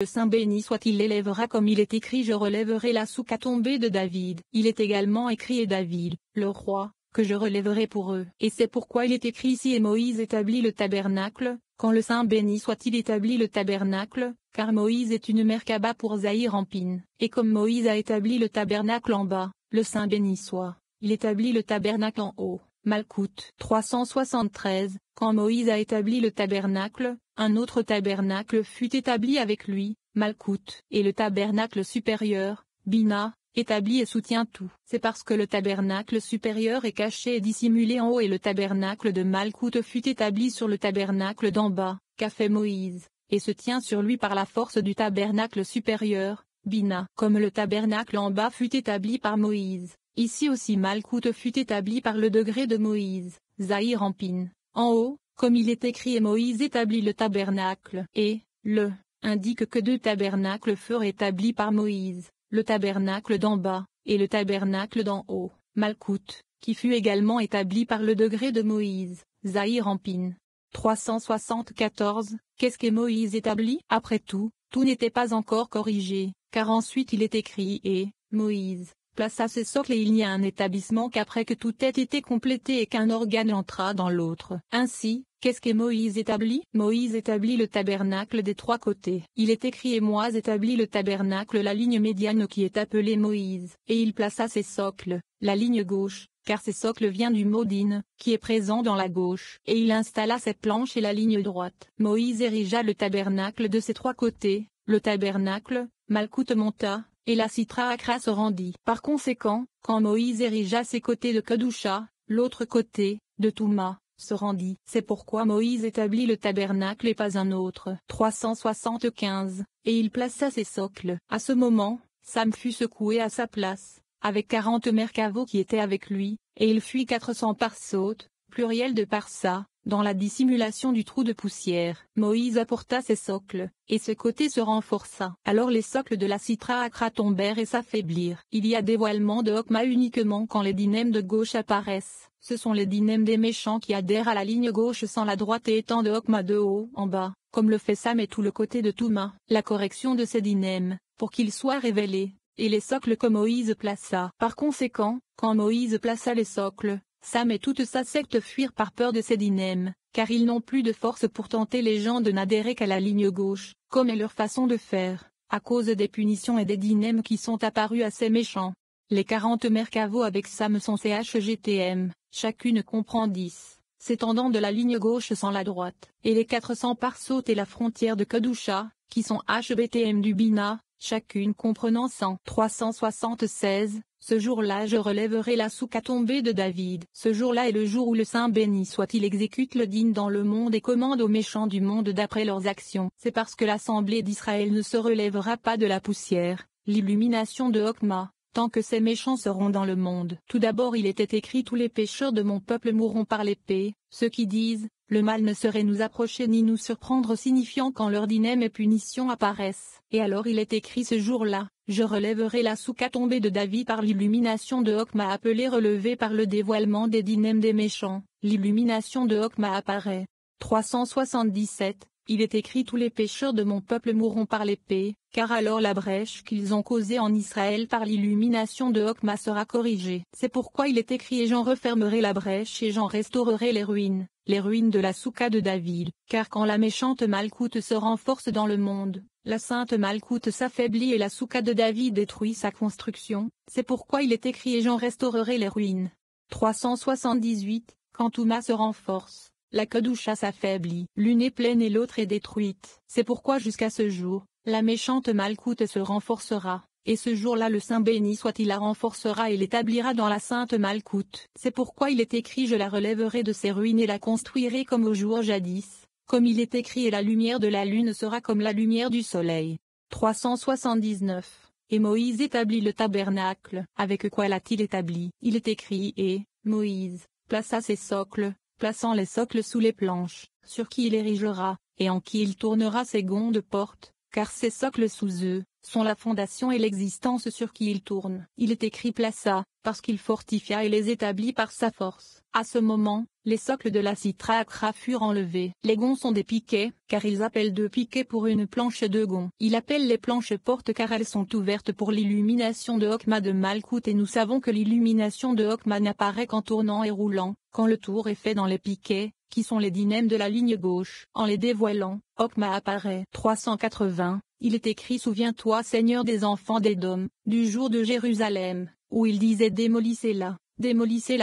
Le Saint béni soit-il l'élèvera comme il est écrit je relèverai la souka tombée de David. Il est également écrit et David, le roi, que je relèverai pour eux. Et c'est pourquoi il est écrit ici et Moïse établit le tabernacle, quand le Saint béni soit-il établit le tabernacle, car Moïse est une Merkaba pour Zahir en Pine. Et comme Moïse a établi le tabernacle en bas, le Saint béni soit, il établit le tabernacle en haut. Malkout 373, quand Moïse a établi le tabernacle, un autre tabernacle fut établi avec lui, Malkout, et le tabernacle supérieur, Bina, établi et soutient tout. C'est parce que le tabernacle supérieur est caché et dissimulé en haut et le tabernacle de Malkout fut établi sur le tabernacle d'en bas, qu'a fait Moïse, et se tient sur lui par la force du tabernacle supérieur, Bina. Comme le tabernacle en bas fut établi par Moïse, ici aussi Malkout fut établi par le degré de Moïse, Zahir en Pine. En haut, comme il est écrit et Moïse établit le tabernacle, et, le, indique que deux tabernacles furent établis par Moïse, le tabernacle d'en bas, et le tabernacle d'en haut, Malkout, qui fut également établi par le degré de Moïse, Zahir en Pine. 374, qu'est-ce que Moïse établit? Après tout n'était pas encore corrigé, car ensuite il est écrit et, Moïse, plaça ses socles et il n'y a un établissement qu'après que tout ait été complété et qu'un organe entra dans l'autre. Ainsi, qu'est-ce que Moïse établit? Moïse établit le tabernacle des trois côtés. Il est écrit et Moïse établit le tabernacle la ligne médiane qui est appelée Moïse. Et il plaça ses socles, la ligne gauche, car ses socles vient du mot din, qui est présent dans la gauche. Et il installa ses planches et la ligne droite. Moïse érigea le tabernacle de ses trois côtés, le tabernacle, Malkout monta, et la Sitra Akra se rendit. Par conséquent, quand Moïse érigea ses côtés de Kedusha, l'autre côté, de Touma, se rendit. C'est pourquoi Moïse établit le tabernacle et pas un autre. 375, et il plaça ses socles. À ce moment, Sam fut secoué à sa place, avec 40 merkavos qui étaient avec lui, et il fuit 400 parsautes, pluriel de parsa, dans la dissimulation du trou de poussière. Moïse apporta ses socles, et ce côté se renforça. Alors les socles de la Sitra Akra tombèrent et s'affaiblirent. Il y a dévoilement de Hokma uniquement quand les dynèmes de gauche apparaissent. Ce sont les dynèmes des méchants qui adhèrent à la ligne gauche sans la droite et étant de Hokma de haut en bas, comme le fait Sam et tout le côté de Touma. La correction de ces dynèmes, pour qu'ils soient révélés, et les socles que Moïse plaça. Par conséquent, quand Moïse plaça les socles, Sam et toute sa secte fuirent par peur de ces dynèmes, car ils n'ont plus de force pour tenter les gens de n'adhérer qu'à la ligne gauche, comme est leur façon de faire, à cause des punitions et des dynèmes qui sont apparus à ces méchants. Les 40 merkavos avec Sam sont CHGTM, chacune comprend 10, s'étendant de la ligne gauche sans la droite, et les 400 parsautes et la frontière de Kedusha, qui sont HBTM du Bina, chacune comprenant 100. 376, ce jour-là je relèverai la souka tombée de David. Ce jour-là est le jour où le Saint béni soit-il exécute le digne dans le monde et commande aux méchants du monde d'après leurs actions. C'est parce que l'assemblée d'Israël ne se relèvera pas de la poussière, l'illumination de Hokma, tant que ces méchants seront dans le monde. Tout d'abord il était écrit tous les pécheurs de mon peuple mourront par l'épée, ceux qui disent, le mal ne saurait nous approcher ni nous surprendre signifiant quand leur dynème et punition apparaissent. Et alors il est écrit ce jour-là, je relèverai la souka tombée de David par l'illumination de Hokma appelée relevée par le dévoilement des dynèmes des méchants, l'illumination de Hokma apparaît. 377, il est écrit tous les pécheurs de mon peuple mourront par l'épée, car alors la brèche qu'ils ont causée en Israël par l'illumination de Hokma sera corrigée. C'est pourquoi il est écrit et j'en refermerai la brèche et j'en restaurerai les ruines de la souka de David, car quand la méchante Malkout se renforce dans le monde, la sainte Malkout s'affaiblit et la souka de David détruit sa construction, c'est pourquoi il est écrit et j'en restaurerai les ruines. 378, quand Touma se renforce, la Kedusha s'affaiblit, l'une est pleine et l'autre est détruite. C'est pourquoi jusqu'à ce jour, la méchante Malkout se renforcera, et ce jour-là le Saint béni soit-il la renforcera et l'établira dans la sainte Malkout. C'est pourquoi il est écrit je la relèverai de ses ruines et la construirai comme au jour jadis, comme il est écrit et la lumière de la lune sera comme la lumière du soleil. 379. Et Moïse établit le tabernacle. Avec quoi l'a-t-il établi? Il est écrit et, Moïse, plaça ses socles, plaçant les socles sous les planches, sur qui il érigera, et en qui il tournera ses gonds de porte, car ces socles sous eux, sont la fondation et l'existence sur qui il tourne. Il est écrit plaça, parce qu'il fortifia et les établit par sa force. À ce moment, les socles de la citra Acra furent enlevés. Les gonds sont des piquets, car ils appellent 2 piquets pour une planche de gonds. Il appelle les planches portes car elles sont ouvertes pour l'illumination de Hokma de Malkout et nous savons que l'illumination de Hokma n'apparaît qu'en tournant et roulant, quand le tour est fait dans les piquets, qui sont les dynèmes de la ligne gauche. En les dévoilant, Hokma apparaît. 380, il est écrit: Souviens-toi Seigneur des enfants d'Édom, du jour de Jérusalem, où il disait démolissez-la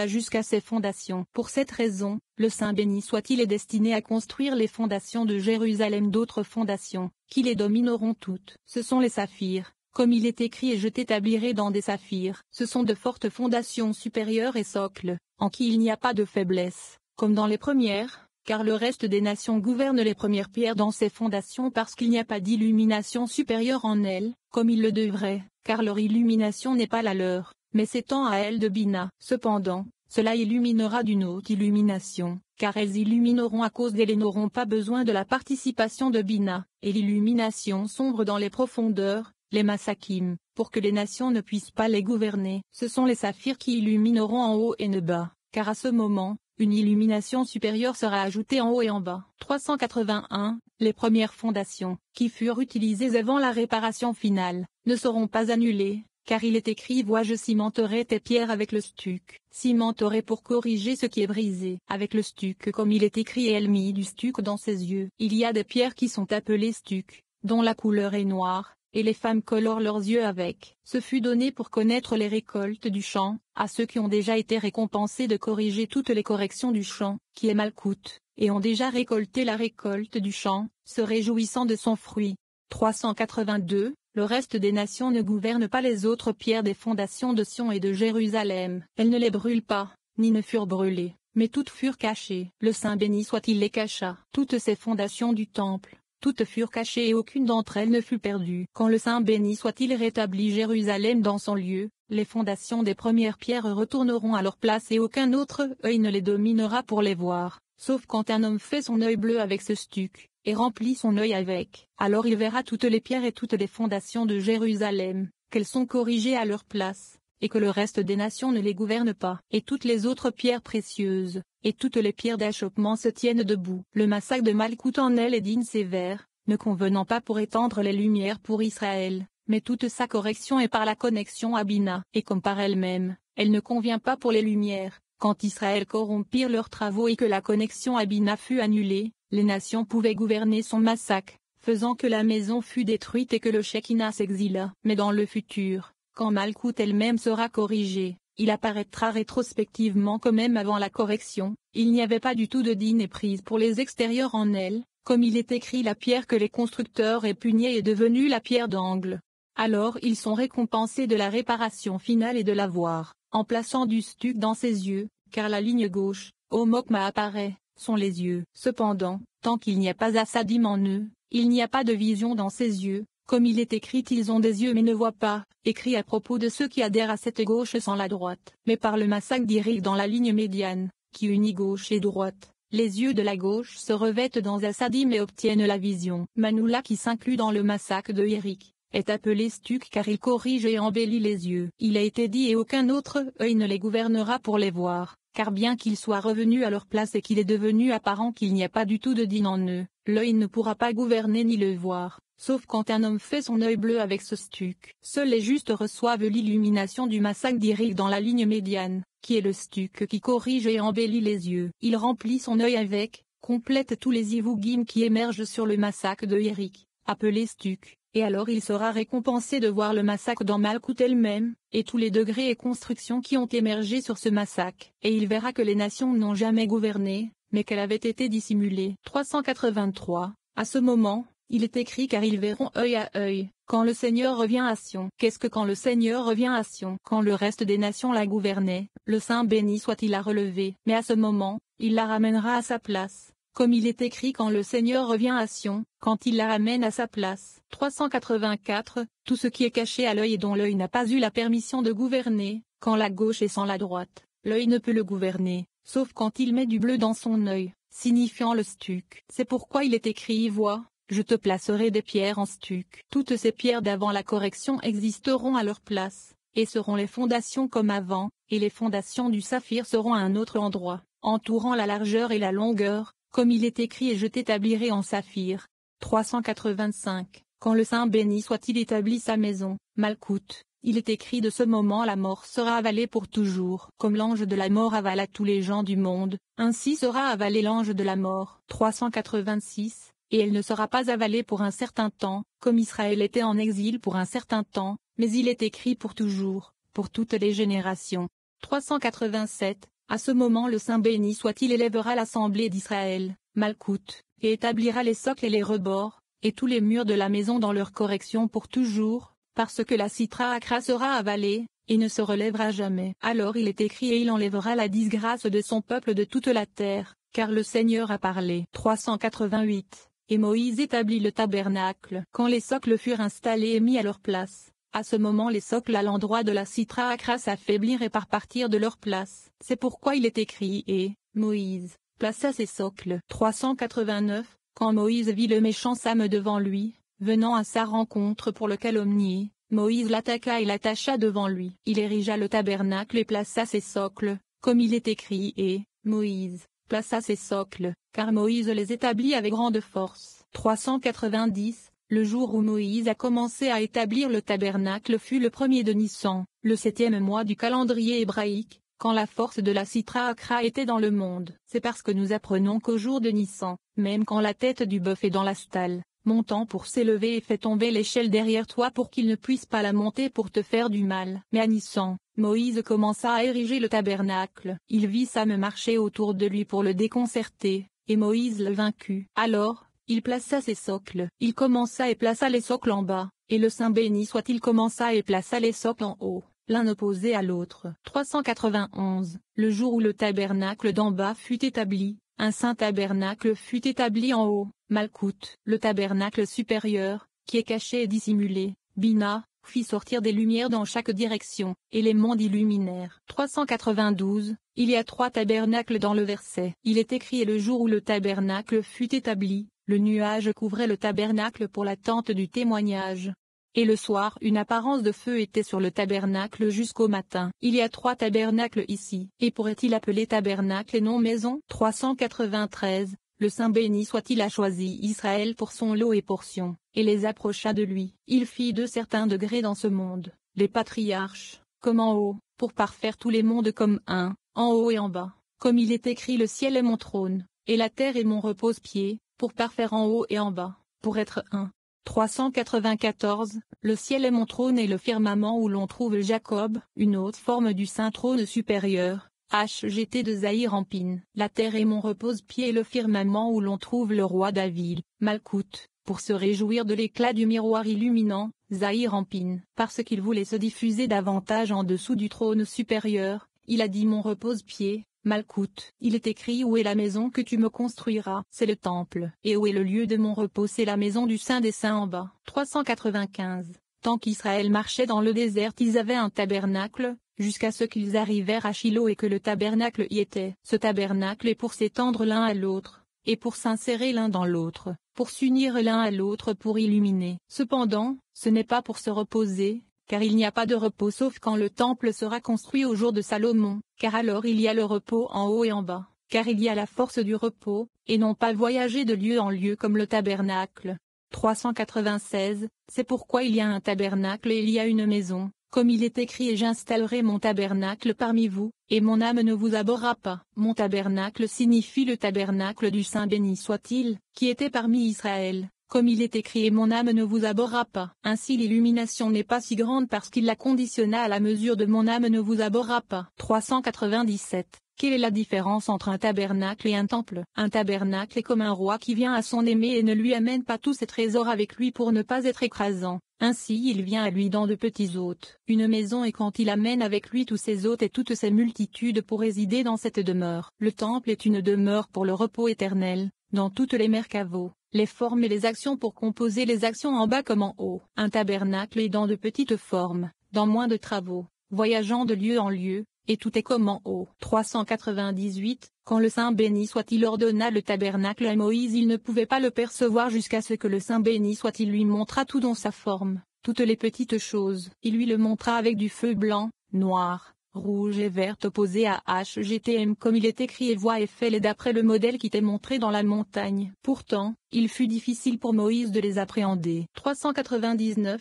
jusqu'à ses fondations. Pour cette raison, le Saint béni soit-il est destiné à construire les fondations de Jérusalem, d'autres fondations, qui les domineront toutes. Ce sont les saphirs, comme il est écrit: et je t'établirai dans des saphirs. Ce sont de fortes fondations supérieures et socles, en qui il n'y a pas de faiblesse, comme dans les premières, car le reste des nations gouverne les premières pierres dans ces fondations parce qu'il n'y a pas d'illumination supérieure en elles, comme il le devrait, car leur illumination n'est pas la leur, mais s'étend à elles de Bina. Cependant, cela illuminera d'une haute illumination, car elles illumineront à cause d'elles et n'auront pas besoin de la participation de Bina, et l'illumination sombre dans les profondeurs, les Massakim, pour que les nations ne puissent pas les gouverner. Ce sont les saphirs qui illumineront en haut et en bas, car à ce moment, une illumination supérieure sera ajoutée en haut et en bas. 381, les premières fondations, qui furent utilisées avant la réparation finale, ne seront pas annulées, car il est écrit: Vois, je cimenterai tes pierres avec le stuc. Cimenterai pour corriger ce qui est brisé avec le stuc, comme il est écrit: et elle mit du stuc dans ses yeux. Il y a des pierres qui sont appelées stuc, dont la couleur est noire, et les femmes colorent leurs yeux avec. Ce fut donné pour connaître les récoltes du champ, à ceux qui ont déjà été récompensés de corriger toutes les corrections du champ, qui est Malkout, et ont déjà récolté la récolte du champ, se réjouissant de son fruit. 382, le reste des nations ne gouverne pas les autres pierres des fondations de Sion et de Jérusalem. Elles ne les brûlent pas, ni ne furent brûlées, mais toutes furent cachées. Le Saint béni soit-il les cacha. Toutes ces fondations du temple, toutes furent cachées et aucune d'entre elles ne fut perdue. Quand le Saint béni soit-il rétablit Jérusalem dans son lieu, les fondations des premières pierres retourneront à leur place et aucun autre œil ne les dominera pour les voir, sauf quand un homme fait son œil bleu avec ce stuc, et remplit son œil avec. Alors il verra toutes les pierres et toutes les fondations de Jérusalem, qu'elles sont corrigées à leur place, et que le reste des nations ne les gouverne pas. Et toutes les autres pierres précieuses, et toutes les pierres d'achoppement se tiennent debout. Le massacre de Malkout en elle est digne sévère, ne convenant pas pour étendre les lumières pour Israël, mais toute sa correction est par la connexion à Bina. Et comme par elle-même, elle ne convient pas pour les lumières. Quand Israël corrompirent leurs travaux et que la connexion à Bina fut annulée, les nations pouvaient gouverner son massacre, faisant que la maison fut détruite et que le Shekinah s'exila. Mais dans le futur, quand Malkout elle-même sera corrigée, il apparaîtra rétrospectivement que même avant la correction, il n'y avait pas du tout de dîne et prise pour les extérieurs en elle, comme il est écrit: la pierre que les constructeurs répugnaient est devenue la pierre d'angle. Alors ils sont récompensés de la réparation finale et de l'avoir, en plaçant du stuc dans ses yeux, car la ligne gauche, au Hokma apparaît, sont les yeux. Cependant, tant qu'il n'y a pas Assadim en eux, il n'y a pas de vision dans ses yeux, comme il est écrit: ils ont des yeux mais ne voient pas, écrit à propos de ceux qui adhèrent à cette gauche sans la droite. Mais par le massacre d'Éric dans la ligne médiane, qui unit gauche et droite, les yeux de la gauche se revêtent dans Assadim et obtiennent la vision. Manoula, qui s'inclut dans le massacre de Éric, est appelé stuc car il corrige et embellit les yeux. Il a été dit: et aucun autre œil ne les gouvernera pour les voir, car bien qu'ils soient revenus à leur place et qu'il est devenu apparent qu'il n'y a pas du tout de dîne en eux, l'œil ne pourra pas gouverner ni le voir, sauf quand un homme fait son œil bleu avec ce stuc. Seuls les justes reçoivent l'illumination du massacre d'Éric dans la ligne médiane, qui est le stuc qui corrige et embellit les yeux. Il remplit son œil avec, complète tous les ivugim qui émergent sur le massacre de Éric, appelé stuc. Et alors il sera récompensé de voir le massacre dans Malkout elle-même, et tous les degrés et constructions qui ont émergé sur ce massacre. Et il verra que les nations n'ont jamais gouverné, mais qu'elle avait été dissimulée. 383, à ce moment, il est écrit: car ils verront œil à œil, quand le Seigneur revient à Sion. Qu'est-ce que quand le Seigneur revient à Sion? Quand le reste des nations la gouvernaient, le Saint béni soit-il la relevé. Mais à ce moment, il la ramènera à sa place. Comme il est écrit: quand le Seigneur revient à Sion, quand il la ramène à sa place. 384, tout ce qui est caché à l'œil et dont l'œil n'a pas eu la permission de gouverner, quand la gauche est sans la droite, l'œil ne peut le gouverner, sauf quand il met du bleu dans son œil, signifiant le stuc. C'est pourquoi il est écrit: vois, je te placerai des pierres en stuc. Toutes ces pierres d'avant la correction existeront à leur place, et seront les fondations comme avant, et les fondations du saphir seront à un autre endroit, entourant la largeur et la longueur, comme il est écrit et je t'établirai en saphir. 385. Quand le Saint béni soit-il établit sa maison, Malkout, il est écrit de ce moment la mort sera avalée pour toujours. Comme l'ange de la mort avala tous les gens du monde, ainsi sera avalé l'ange de la mort. 386. Et elle ne sera pas avalée pour un certain temps, comme Israël était en exil pour un certain temps, mais il est écrit pour toujours, pour toutes les générations. 387. À ce moment le Saint béni soit-il élèvera l'assemblée d'Israël, Malkout, et établira les socles et les rebords, et tous les murs de la maison dans leur correction pour toujours, parce que la Sitra Akra sera avalée, et ne se relèvera jamais. Alors il est écrit et il enlèvera la disgrâce de son peuple de toute la terre, car le Seigneur a parlé. 388. Et Moïse établit le tabernacle. Quand les socles furent installés et mis à leur place, à ce moment les socles à l'endroit de la Sitra Akra s'affaiblirent et partirent de leur place. C'est pourquoi il est écrit et Moïse plaça ses socles. 389. Quand Moïse vit le méchant Sam devant lui, venant à sa rencontre pour le calomnier, Moïse l'attaqua et l'attacha devant lui. Il érigea le tabernacle et plaça ses socles, comme il est écrit et Moïse plaça ses socles, car Moïse les établit avec grande force. 390. Le jour où Moïse a commencé à établir le tabernacle fut le 1er de Nissan, le 7e mois du calendrier hébraïque, quand la force de la Sitra Akra était dans le monde. C'est parce que nous apprenons qu'au jour de Nissan, même quand la tête du bœuf est dans la stalle, montant pour s'élever et fait tomber l'échelle derrière toi pour qu'il ne puisse pas la monter pour te faire du mal. Mais à Nissan, Moïse commença à ériger le tabernacle. Il vit Sam marcher autour de lui pour le déconcerter, et Moïse le vaincut. Alors, il plaça ses socles. Il commença et plaça les socles en bas, et le Saint béni soit-il commença et plaça les socles en haut, l'un opposé à l'autre. 391. Le jour où le tabernacle d'en bas fut établi, un saint tabernacle fut établi en haut, Malkout. Le tabernacle supérieur, qui est caché et dissimulé, Bina, fit sortir des lumières dans chaque direction, et les mondes illuminèrent. 392. Il y a 3 tabernacles dans le verset. Il est écrit et le jour où le tabernacle fut établi, le nuage couvrait le tabernacle pour la tente du témoignage. Et le soir une apparence de feu était sur le tabernacle jusqu'au matin. Il y a 3 tabernacles ici. Et pourrait-il appeler tabernacle et non maison? 393. Le Saint béni soit-il a choisi Israël pour son lot et portion, et les approcha de lui. Il fit de certains degrés dans ce monde, les patriarches, comme en haut, pour parfaire tous les mondes comme un, en haut et en bas. Comme il est écrit le ciel est mon trône, et la terre est mon repose-pied, pour parfaire en haut et en bas, pour être un. 394. Le ciel est mon trône et le firmament où l'on trouve Jacob, une autre forme du saint trône supérieur. HGT de Zahir Ampin. La terre est mon repose-pied et le firmament où l'on trouve le roi David, Malkout, pour se réjouir de l'éclat du miroir illuminant, Zahir Ampin. Parce qu'il voulait se diffuser davantage en dessous du trône supérieur, il a dit mon repose-pied, Malkout. Il est écrit où est la maison que tu me construiras, c'est le temple. Et où est le lieu de mon repos, c'est la maison du Saint des Saints en bas. 395. Tant qu'Israël marchait dans le désert ils avaient un tabernacle, jusqu'à ce qu'ils arrivèrent à Shilo et que le tabernacle y était. Ce tabernacle est pour s'étendre l'un à l'autre, et pour s'insérer l'un dans l'autre, pour s'unir l'un à l'autre pour illuminer. Cependant, ce n'est pas pour se reposer, car il n'y a pas de repos sauf quand le temple sera construit au jour de Salomon, car alors il y a le repos en haut et en bas, car il y a la force du repos, et non pas voyager de lieu en lieu comme le tabernacle. 396. C'est pourquoi il y a un tabernacle et il y a une maison, comme il est écrit et j'installerai mon tabernacle parmi vous, et mon âme ne vous abhorra pas. Mon tabernacle signifie le tabernacle du Saint béni soit-il, qui était parmi Israël, comme il est écrit et mon âme ne vous abhorra pas. Ainsi l'illumination n'est pas si grande parce qu'il la conditionna à la mesure de mon âme ne vous abhorra pas. 397. Quelle est la différence entre un tabernacle et un temple? Un tabernacle est comme un roi qui vient à son aimé et ne lui amène pas tous ses trésors avec lui pour ne pas être écrasant. Ainsi il vient à lui dans de petits hôtes. Une maison est quand il amène avec lui tous ses hôtes et toutes ses multitudes pour résider dans cette demeure. Le temple est une demeure pour le repos éternel, dans toutes les merkavos, les formes et les actions pour composer les actions en bas comme en haut. Un tabernacle est dans de petites formes, dans moins de travaux, voyageant de lieu en lieu, et tout est comme en haut. 398. Quand le Saint béni soit-il ordonna le tabernacle à Moïse il ne pouvait pas le percevoir jusqu'à ce que le Saint béni soit-il lui montra tout dans sa forme, toutes les petites choses. Il lui le montra avec du feu blanc, noir, rouge et vert opposé à HGTM comme il est écrit et voix Eiffel et d'après le modèle qui t'est montré dans la montagne. Pourtant, il fut difficile pour Moïse de les appréhender. 399.